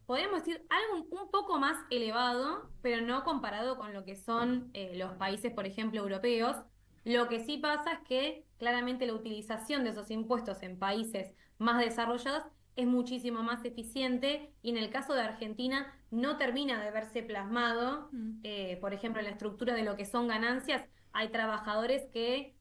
podríamos decir, algo un poco más elevado, pero no comparado con lo que son los países, por ejemplo, europeos. Lo que sí pasa es que claramente la utilización de esos impuestos en países más desarrollados es muchísimo más eficiente, y en el caso de Argentina no termina de verse plasmado, por ejemplo, en la estructura de lo que son ganancias. Hay trabajadores que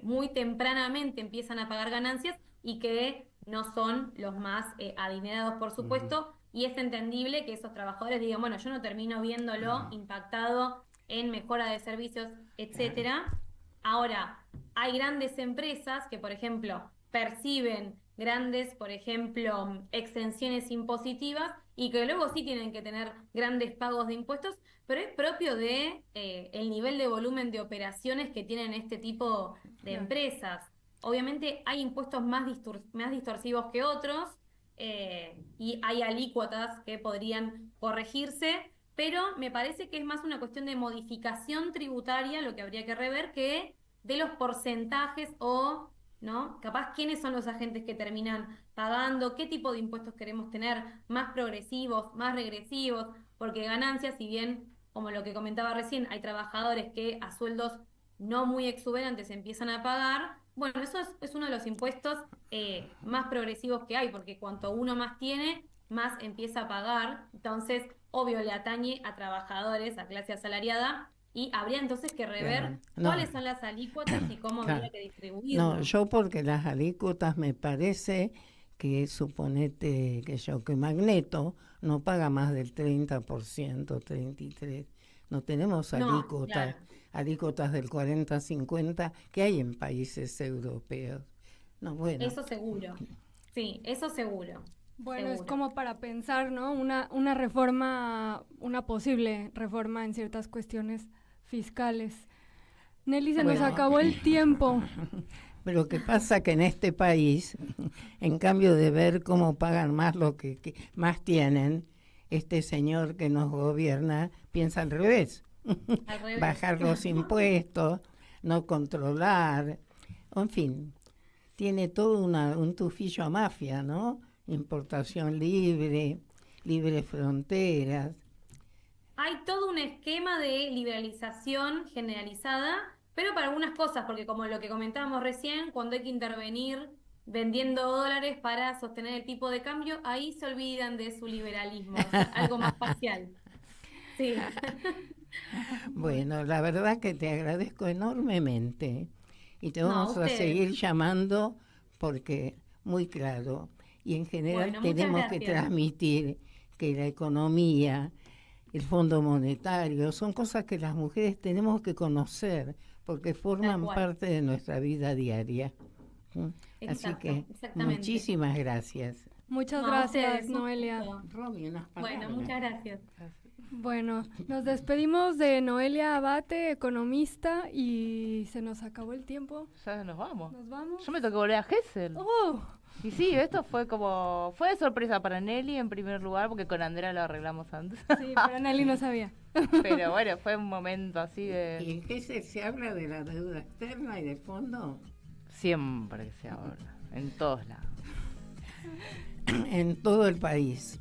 muy tempranamente empiezan a pagar ganancias y que no son los más adinerados, por supuesto, y es entendible que esos trabajadores digan, bueno, yo no termino viéndolo impactado en mejora de servicios, etcétera. Ahora, hay grandes empresas que, por ejemplo, perciben grandes, por ejemplo, exenciones impositivas, y que luego sí tienen que tener grandes pagos de impuestos, pero es propio de el nivel de volumen de operaciones que tienen este tipo de empresas. Obviamente hay impuestos más distorsivos que otros, y hay alícuotas que podrían corregirse, pero me parece que es más una cuestión de modificación tributaria lo que habría que rever, que de los porcentajes o, ¿no? Capaz quiénes son los agentes que terminan pagando, qué tipo de impuestos queremos tener, más progresivos, más regresivos, porque ganancias, si bien, como lo que comentaba recién, hay trabajadores que a sueldos no muy exuberantes empiezan a pagar, bueno, eso es uno de los impuestos más progresivos que hay, porque cuanto uno más tiene, más empieza a pagar. Entonces, obvio, le atañe a trabajadores, a clase asalariada, y habría entonces que rever Claro, no. cuáles son las alícuotas y cómo Claro. habría que distribuirlo. No, yo porque las alícuotas me parece que, suponete que Magneto no paga más del 30%, 33%. No tenemos No, alícuotas, claro. alícuotas del 40-50 que hay en países europeos. No, bueno. Eso seguro. Sí, eso seguro. Bueno, es Seguro. como para pensar, ¿no? Una reforma, una posible reforma en ciertas cuestiones fiscales. Nelly, se nos Bueno. acabó el tiempo. Pero lo que pasa que en este país, en cambio de ver cómo pagan más lo que más tienen, este señor que nos gobierna piensa al revés. Al revés. Bajar los impuestos, no controlar, en fin, tiene todo un tufillo a mafia, ¿no? Importación libre, libre fronteras. Hay todo un esquema de liberalización generalizada, pero para algunas cosas, porque como lo que comentábamos recién, cuando hay que intervenir vendiendo dólares para sostener el tipo de cambio, ahí se olvidan de su liberalismo, algo más parcial. Sí. Bueno, la verdad que te agradezco enormemente y te vamos a ustedes. seguir llamando porque, muy claro, y en general Bueno, muchas tenemos que gracias. transmitir que la economía, el Fondo Monetario, son cosas que las mujeres tenemos que conocer porque forman cual. parte de nuestra vida diaria. ¿Mm? Así Exacto, que exactamente. muchísimas gracias. Muchas No, gracias, ustedes, un Noelia. gusto. Romy, unas palabras. Bueno, muchas gracias. Bueno, nos despedimos de Noelia Abate, economista, y se nos acabó el tiempo. Ya nos vamos. ¿Nos vamos? Yo me tocó volver a Gesell. Y sí, esto fue de sorpresa para Nelly en primer lugar, porque con Andrea lo arreglamos antes. Sí, pero Nelly no sabía. Pero bueno, fue un momento así de... ¿Y en Gesell se habla de la deuda externa y de fondo? Siempre se habla, en todos lados. En todo el país.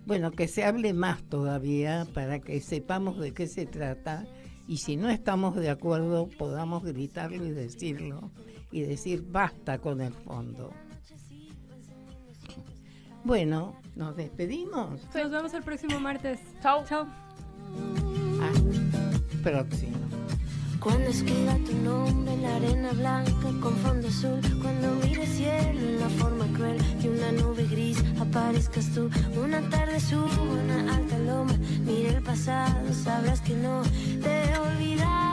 Bueno, que se hable más todavía para que sepamos de qué se trata y si no estamos de acuerdo podamos gritarlo y decirlo y decir basta con el fondo. Bueno, ¿nos despedimos? Nos vemos el próximo martes. Chau. Chau. Próximo. Cuando escriba tu nombre en la arena blanca con fondo azul, cuando mire el cielo en la forma cruel que una nube gris aparezcas tú, una tarde subo una alta loma, mire el pasado, sabrás que no te he olvidado.